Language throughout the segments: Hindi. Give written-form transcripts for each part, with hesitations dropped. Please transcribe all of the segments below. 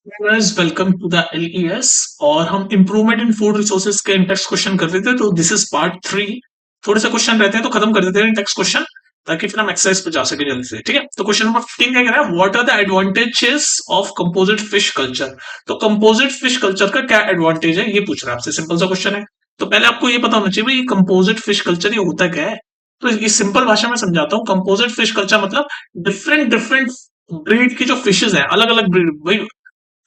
Welcome to the LES. और हम इम्प्रूवमेंट इन फूड रिसोर्सेज के टेक्स्ट क्वेश्चन कर रहे थे, तो दिस इज पार्ट 3। थोड़े से क्वेश्चन रहते हैं तो खत्म कर देते हैं टेक्स्ट क्वेश्चन, ताकि फिर हम एक्सरसाइज पे जा सके जल्दी से। ठीक है, तो क्वेश्चन नंबर 15 क्या कह रहा है, what are the advantages of composite fish culture. तो कंपोजिट फिश कल्चर का क्या एडवांटेज है ये पूछ रहा है आपसे। सिंपल सा क्वेश्चन है, तो पहले आपको ये पता होना चाहिए भाई कंपोजिट फिश कल्चर ये होता क्या है। तो ये सिंपल भाषा में समझाता हूँ। कंपोजिट फिश कल्चर मतलब डिफरेंट डिफरेंट ब्रीड की जो फिशेज है, अलग अलग ब्रीड भाई।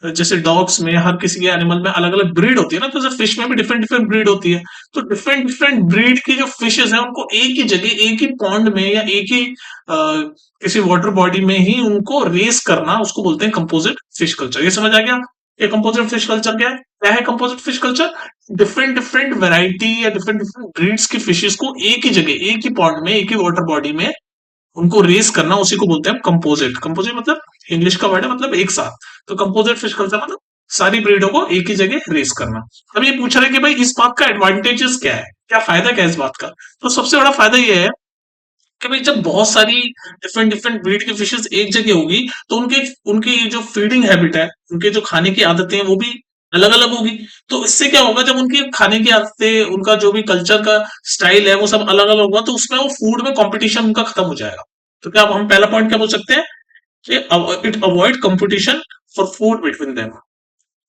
जैसे डॉग्स में, हर किसी के एनिमल में अलग अलग ब्रीड होती है ना, तो जैसे फिश में भी डिफरेंट डिफरेंट ब्रीड होती है। तो डिफरेंट डिफरेंट ब्रीड की जो फिशेज हैं उनको एक ही जगह, एक ही पॉन्ड में या एक ही किसी वाटर बॉडी में ही उनको रेस करना, उसको बोलते हैं कंपोजिट फिश कल्चर। ये समझ आ गया? ये कंपोजिट फिश कल्चर क्या है composite fish culture? Different different variety या डिफरेंट डिफरेंट ब्रीड्स की फिशेज को एक ही जगह, एक ही पॉन्ड में, एक ही वाटर बॉडी में उनको रेस करना, उसी को बोलते हैं कंपोजिट। कंपोजिट मतलब इंग्लिश का वर्ड है, मतलब एक साथ। तो कंपोजिट फिश कल्चर मतलब सारी ब्रीडों को एक ही जगह रेस करना। अब ये पूछ रहे हैं कि भाई इस बात का एडवांटेजेस क्या है, क्या फायदा क्या है इस बात का। तो सबसे बड़ा फायदा ये है कि भाई जब बहुत सारी डिफरेंट डिफरेंट ब्रीड की फिशेस एक जगह होगी, तो उनके उनकी ये जो फीडिंग हैबिट है, उनके जो खाने की आदतें हैं वो भी अलग अलग होगी। तो इससे क्या होगा, जब उनकी खाने की आदतें, उनका जो भी कल्चर का स्टाइल है वो सब अलग अलग होगा, तो उसमें वो फूड में कंपटीशन उनका खत्म हो जाएगा। तो क्या हम पहला पॉइंट क्या बोल सकते हैं कि it avoid competition for food between them.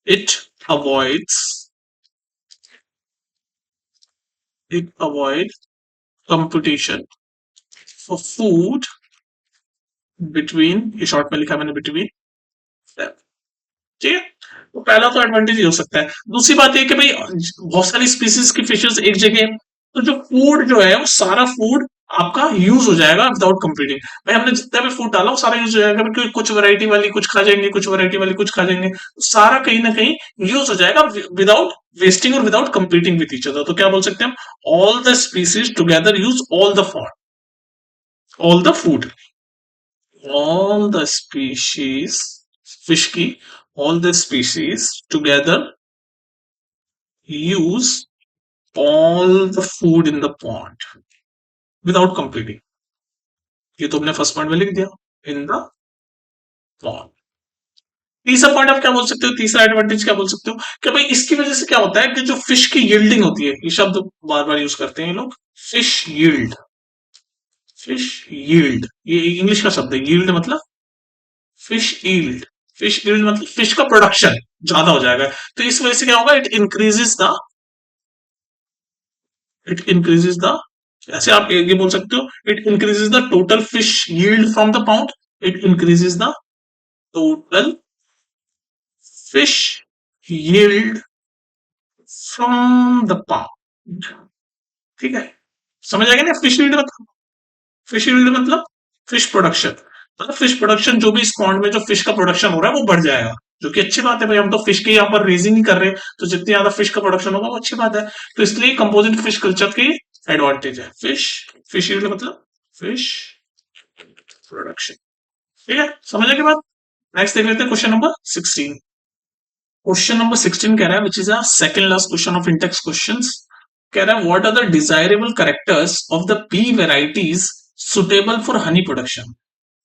It avoids it avoid competition for food between, ये शॉर्ट में लिखा मैंने बिटवीन। ठीक है, तो पहला तो एडवांटेज ही हो सकता है। दूसरी बात ये कि भाई बहुत सारी स्पीसीज की फिशेस एक जगह है, तो जो फूड जो है वो सारा फूड आपका यूज हो जाएगा विदाउट कंपीटिंग। भाई हमने जितना भी फूड डाला वो सारा यूज हो जाएगा, क्योंकि कुछ वैरायटी वाली कुछ खा जाएंगे, कुछ वैरायटी वाली कुछ खा जाएंगे, तो सारा कहीं ना कहीं यूज हो जाएगा विदाउट वेस्टिंग और without competing with each other. तो क्या बोल सकते हैं हम, all the species together use all the food, all the species, fish की all the species together use all the food in the pond without competing। ये तो हमने फर्स्ट पॉइंट में लिख दिया, इन द पॉन्ड। तीसरा पॉइंट आप क्या बोल सकते हो, तीसरा एडवांटेज क्या बोल सकते हो कि भाई इसकी वजह से क्या होता है कि जो फिश की यील्डिंग होती है, ये शब्द बार बार यूज करते हैं ये लोग, फिश यील्ड। फिश यील्ड ये इंग्लिश का शब्द है, यील्ड मतलब फिश ईल्ड। फिश ईल्ड मतलब फिश का प्रोडक्शन ज्यादा हो जाएगा। तो इस वजह से क्या होगा, इट इंक्रीजेस द, ऐसे आप ये बोल सकते हो, it increases the total fish yield from the pound. It increases the total fish yield from the pound. ठीक है, समझ आ गया ना? फिश यील्ड मतलब फिश प्रोडक्शन, मतलब फिश प्रोडक्शन, जो भी इस पॉन्ड में जो फिश का प्रोडक्शन हो रहा है वो बढ़ जाएगा। जो कि अच्छी बात है भाई, हम तो फिश की यहाँ पर रेजिंग ही कर रहे हैं, तो जितनी ज्यादा फिश का प्रोडक्शन होगा वो अच्छी बात है। तो इसलिए कंपोजिट फिश कल्चर की एडवांटेज है फिश यील्ड मतलब फिश प्रोडक्शन। ठीक है, समझ के बाद नेक्स्ट देख लेते हैं क्वेश्चन नंबर 16। क्वेश्चन नंबर 16 कह रहा है, which is a second last question of intex questions. कह रहा है, what are the desirable characters of the bee varieties suitable for honey production.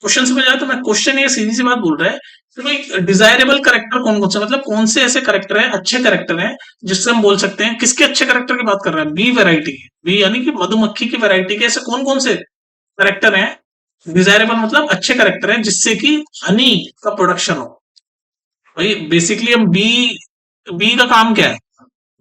Question समझ आया? तो मैं क्वेश्चन ये सीधी सी बात बोल रहा है कि भाई डिजायरेबल करेक्टर कौन कौन सा, मतलब कौन से ऐसे करेक्टर हैं, अच्छे करेक्टर हैं, जिससे हम बोल सकते हैं, किसके अच्छे करेक्टर की बात कर रहा है, बी वैरायटी, बी यानी कि मधुमक्खी की वैरायटी के ऐसे कौन कौन से करेक्टर हैं। डिजायरेबल मतलब अच्छे करेक्टर हैं जिससे कि हनी का प्रोडक्शन हो। भाई बेसिकली हम बी, बी का काम क्या है,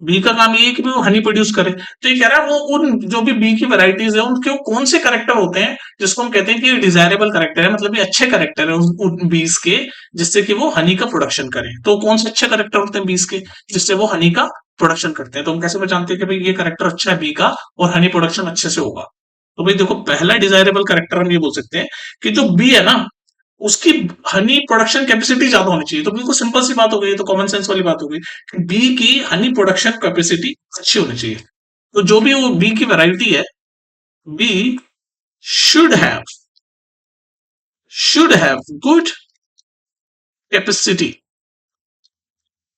बी का काम ये है कि वो हनी प्रोड्यूस करे। तो ये कह रहा है वो उन जो भी बी की वैरायटीज है उनके वो कौन से करेक्टर होते हैं जिसको हम कहते हैं कि डिजायरेबल करेक्टर है, मतलब ये अच्छे करेक्टर है उन बीज के, जिससे कि वो हनी का प्रोडक्शन करें। तो कौन से अच्छे करेक्टर होते हैं बीज के जिससे वो हनी का प्रोडक्शन करते हैं। तो हम कैसे पहचानते हैं कि भाई ये करेक्टर अच्छा है बी का और हनी प्रोडक्शन अच्छे से होगा। तो भाई देखो, पहला डिजायरेबल करेक्टर हम ये बोल सकते हैं कि जो बी है ना, उसकी हनी प्रोडक्शन कैपेसिटी ज्यादा होनी चाहिए। तो बिल्कुल सिंपल सी बात हो गई, तो कॉमन सेंस वाली बात हो गई कि बी की हनी प्रोडक्शन कैपेसिटी अच्छी होनी चाहिए। तो जो भी वो बी की वैरायटी है, bee should have should have good capacity.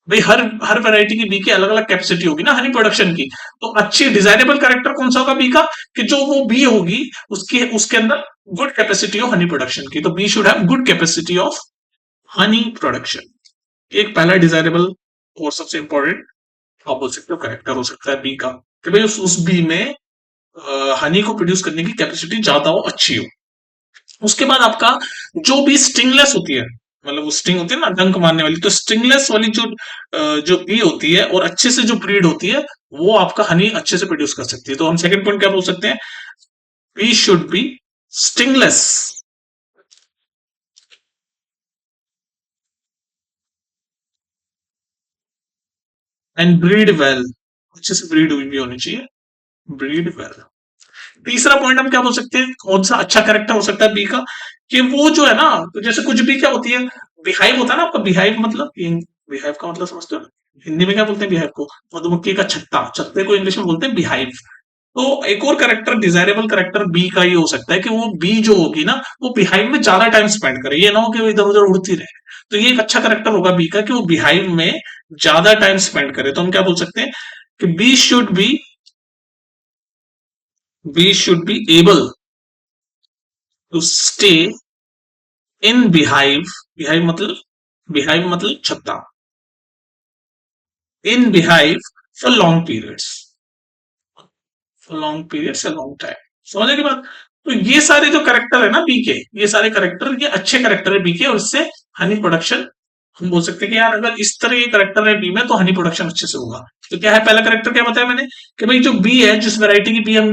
भाई हर हर वैरायटी की बी की अलग अलग कैपेसिटी होगी ना हनी प्रोडक्शन की। तो अच्छी डिजायरेबल कैरेक्टर कौन सा होगा बी का, कि जो वो बी होगी उसके उसके अंदर good capacity of honey production की। तो bee should have good capacity of honey production. एक पहला डिजायरेबल और सबसे इंपॉर्टेंट आप बोल सकते हो करेक्टर हो सकता है बी का, कि भाई उस बी में हनी को प्रोड्यूस करने की कैपेसिटी ज्यादा हो, अच्छी हो। उसके बाद आपका जो भी स्टिंगलेस होती है, मतलब वो स्टिंग होती है ना डंक मारने वाली, तो स्टिंगलेस वाली जो बी होती है और अच्छे से जो ब्रीड होती है, वो आपका हनी अच्छे से प्रोड्यूस कर सकती है। तो हम सेकंड पॉइंट क्या बोल सकते हैं, bee should be stingless and breed well, अच्छे से ब्रीड हुई भी होनी चाहिए, ब्रीड वेल। तीसरा पॉइंट हम क्या बोल सकते हैं, कौन सा अच्छा कैरेक्टर हो सकता है बी का, कि वो जो है ना, तो जैसे कुछ भी क्या होती है, बिहाइव होता है ना आपका, बिहाइव मतलब बिहाइव का मतलब समझते हो ना, हिंदी में क्या बोलते हैं बिहाइव को, मधुमक्खी का छत्ता, छत्ते को इंग्लिश में बोलते हैं बिहाइव। तो एक और करेक्टर डिजायरेबल करेक्टर बी का ये हो सकता है कि वो बी जो होगी ना, वो बिहाइव में ज्यादा टाइम स्पेंड करे, ये ना हो कि वो इधर उधर उड़ती रहे। तो ये एक अच्छा करेक्टर होगा बी का कि वो बिहाइव में ज्यादा टाइम स्पेंड करे। तो हम क्या बोल सकते हैं कि bee should be able to stay in beehive, beehive मतलब छत्ता, in beehive for long periods, for long periods या लॉन्ग टाइम। समझे की बात। तो ये सारे जो करेक्टर है ना बी के, ये सारे करेक्टर ये अच्छे करेक्टर है बी के, और इससे हनी प्रोडक्शन हम बोल सकते हैं कि यार अगर इस तरह के करेक्टर है बी में तो हनी प्रोडक्शन अच्छे से होगा। तो क्या है पहला करेक्टर, क्या बताया मैंने, कि भाई जो बी है, जिस वैरायटी की बी हम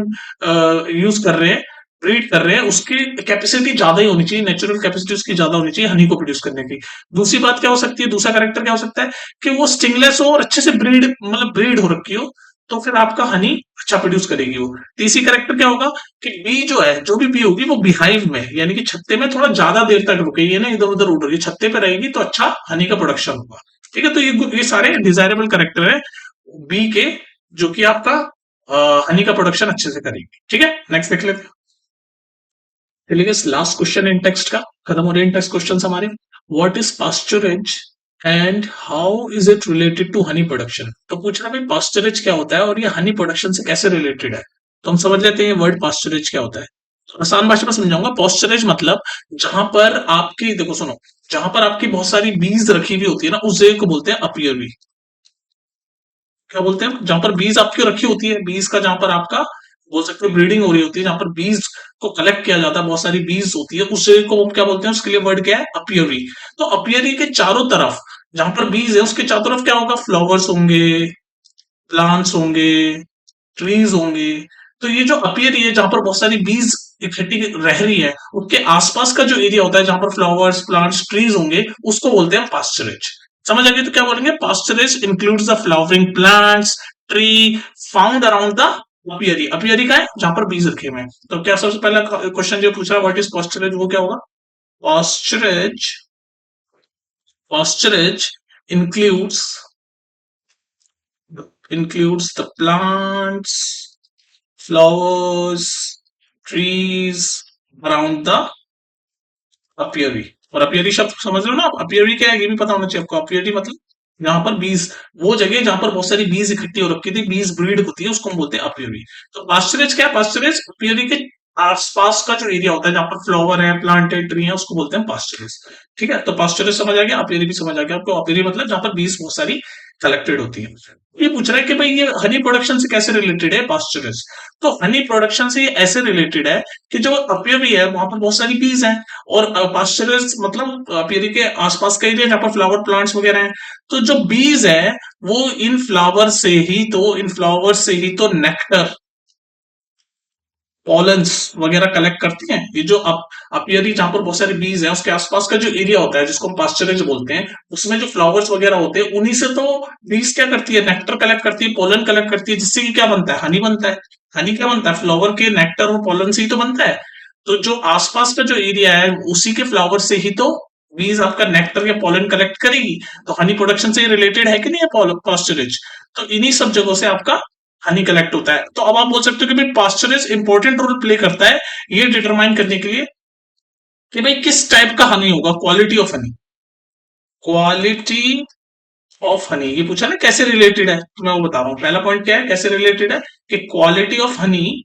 यूज कर रहे हैं, ब्रीड कर रहे हैं, उसकी कैपेसिटी ज्यादा ही होनी चाहिए, नेचुरल कैपेसिटी उसकी ज्यादा होनी चाहिए हनी को प्रोड्यूस करने की। दूसरी बात क्या हो सकती है, दूसरा करेक्टर क्या हो सकता है, कि वो स्टिंगलेस हो और अच्छे से ब्रीड, मतलब ब्रीड हो रखी हो, तो फिर आपका हनी अच्छा प्रोड्यूस करेगी वो। तीसरी करेक्टर क्या होगा, कि बी जो है, जो भी बी होगी वो बिहाइव में, यानी कि छत्ते में थोड़ा ज्यादा देर तक रुकेगी, है ना, इधर उधर उड़ रही, छत्ते पे रहेगी तो अच्छा हनी का प्रोडक्शन होगा। ठीक है, तो ये सारे डिजायरेबल करेक्टर है बी के, जो कि आपका हनी का प्रोडक्शन अच्छे से करेगी। ठीक है, नेक्स्ट देख लेते हैं। चलिए लास्ट क्वेश्चन इन टेक्स्ट का, खत्म हो रहे हैं टेक्स्ट क्वेश्चन हमारे। What is pasturage and how is it related to honey production. तो पूछ रहा भाई पास्चरेज क्या होता है और ये हनी प्रोडक्शन से कैसे रिलेटेड है। तो हम समझ लेते हैं वर्ड पास्चरेज क्या होता है। तो आसान भाषा में समझाऊंगा, पास्चरेज मतलब जहां पर आपकी, देखो सुनो, जहां पर आपकी बहुत सारी बीज रखी हुई होती है ना, उस जगह को बोलते हैं अपियरी। क्या बोलते हैं, जहां पर बीज आपकी रखी होती है, बीज का जहां पर आपका बोल सकते हो ब्रीडिंग हो रही होती है, जहां पर बीज को कलेक्ट किया जाता है, बहुत सारी बीज होती है, उस जगह को हम क्या बोलते हैं, उसके लिए वर्ड क्या है, अपियरी। तो अपियरी के चारों तरफ, जहां पर बीज है उसके चारों तरफ क्या होगा, फ्लावर्स होंगे, प्लांट्स होंगे, ट्रीज होंगे। तो ये जो अपियरी है, जहां पर बहुत सारी बीज इकट्ठी रह रही है, उसके आसपास का जो एरिया होता है, जहां पर फ्लावर्स, प्लांट्स, ट्रीज होंगे, उसको बोलते हैं पास्चरेज। समझ आ गई, तो क्या बोलेंगे, pasturage includes the flowering plants, tree found around the apiary. Apiary का है जहां पर बीज रखे हुए हैं। तो क्या सबसे पहला क्वेश्चन जो पूछ रहा है, व्हाट इज पास्चरेज, वो क्या होगा। पास्चरेज, पास्चरेज includes includes the plants, flowers, trees around the apiary। और अपियरी शब्द समझ रहे हो ना आप, अपियरी क्या है ये भी पता होना चाहिए आपको। अपियरी मतलब जहां पर बीज, वो जगह जहां पर बहुत सारी बीज इकट्ठी हो रखी थी, बीज ब्रीड होती है, उसको हम बोलते हैं अपियरी। तो पास्चरेज क्या है, पास्चरेज अपियरी के आसपास का जो एरिया होता है, जहां पर फ्लावर है, प्लांट है, ट्री है, उसको बोलते हैं पास्चरेज। ठीक है, तो पास्चरेज समझ आ गया, अपियरी भी समझ आ गया आपको। अपियरी मतलब जहां पर बीज बहुत सारी कलेक्टेड होती है। ये पूछ रहा है कि भाई ये हनी प्रोडक्शन से कैसे रिलेटेड है पास्चरेज। तो हनी प्रोडक्शन से ये ऐसे रिलेटेड है कि जो अपियरी है वहां पर बहुत सारी बीज हैं, और पास्चरेज मतलब अपियरी के आसपास का एरिया जहां पर फ्लावर प्लांट्स वगैरह हैं। तो जो बीज है वो इन फ्लावर से ही तो नेक्टर, पॉलन्स वगैरह कलेक्ट करती हैं। ये जो अपियरी जहां पर बहुत सारे बीज हैं, उसके आसपास का जो एरिया होता है, जिसको हम पास्चरेज बोलते हैं, उसमें जो फ्लावर्स वगैरह होते हैं, उन्हीं से तो बीज क्या करती है, नेक्टर कलेक्ट करती है, पोलन कलेक्ट करती है, जिससे कि क्या बनता है, हनी बनता है। हनी क्या बनता है, फ्लावर के नेक्टर और पोलन से ही तो बनता है। तो जो आसपास का जो एरिया है, उसी के फ्लावर से ही तो बीज आपका नेक्टर या पोलन कलेक्ट करेगी। तो हनी प्रोडक्शन से रिलेटेड है कि नहीं है पास्चरेज। तो इन्हीं सब जगहों से आपका हनी कलेक्ट होता है। तो अब आप बोल सकते हो कि भाई पास्चरेज इंपॉर्टेंट रोल प्ले करता है ये डिटरमाइन करने के लिए कि भाई किस टाइप का हनी होगा, quality of Honey. Quality of Honey ये पूछा ना कैसे रिलेटेड है, तो मैं वो बता रहा हूं। पहला पॉइंट क्या है, कैसे रिलेटेड है, कि quality of honey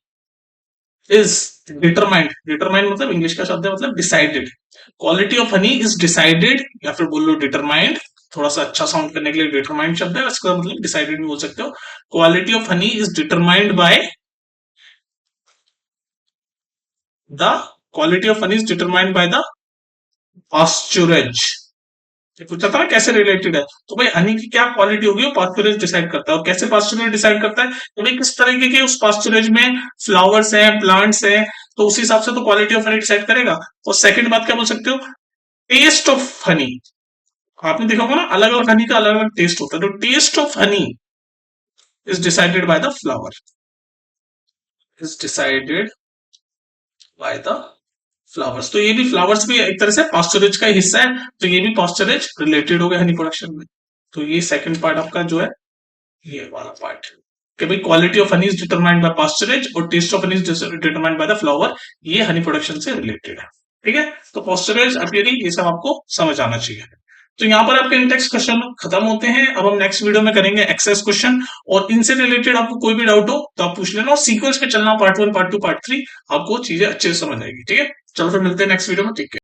is determined. Determined मतलब इंग्लिश का शब्द है, मतलब decided. Quality of honey is decided, या फिर बोल लो डिटरमाइंड थोड़ा सा अच्छा साउंड करने के लिए डिटरमाइंड शब्द है, इसका मतलब डिसाइडेड भी बोल सकते हो। Quality of honey is determined by the quality of honey is determined by the pasturage. पूछा था ना कैसे रिलेटेड है, तो भाई हनी की क्या क्वालिटी होगी वो पास्चुरेज डिसाइड करता है। और कैसे पास्चुरेज डिसाइड करता है, तो भाई किस तरीके के उस पास्चुरेज में फ्लावर्स हैं, प्लांट्स हैं, तो उस हिसाब से तो क्वालिटी ऑफ हनी डिसाइड करेगा। और सेकंड बात क्या बोल सकते हो, टेस्ट ऑफ हनी। आपने देखा होगा ना अलग अलग हनी का अलग अलग टेस्ट होता है, तो taste of honey is decided by the flower, is decided by the flowers. तो ये भी फ्लावर्स भी एक तरह से पास्चरेज का हिस्सा है, तो ये भी पास्चरेज रिलेटेड हो गया हनी प्रोडक्शन में। तो ये सेकंड पार्ट आपका जो है ये वाला पार्ट, कि भाई quality of honey is determined by pasturage और taste of honey is determined by the flower, ये हनी प्रोडक्शन से रिलेटेड है। ठीक है, तो पास्चरेज अपीयरिंग ये सब आपको समझ आना चाहिए। तो यहाँ पर आपके इंटेक्स क्वेश्चन खत्म होते हैं। अब हम नेक्स्ट वीडियो में करेंगे एक्सेस क्वेश्चन, और इनसे रिलेटेड आपको कोई भी डाउट हो तो आप पूछ लेना, और सीक्वेंस में चलना, पार्ट 1 पार्ट 2 पार्ट 3, आपको चीजें अच्छे से समझ आएगी। ठीक है, चलो फिर मिलते हैं नेक्स्ट वीडियो में। ठीक है।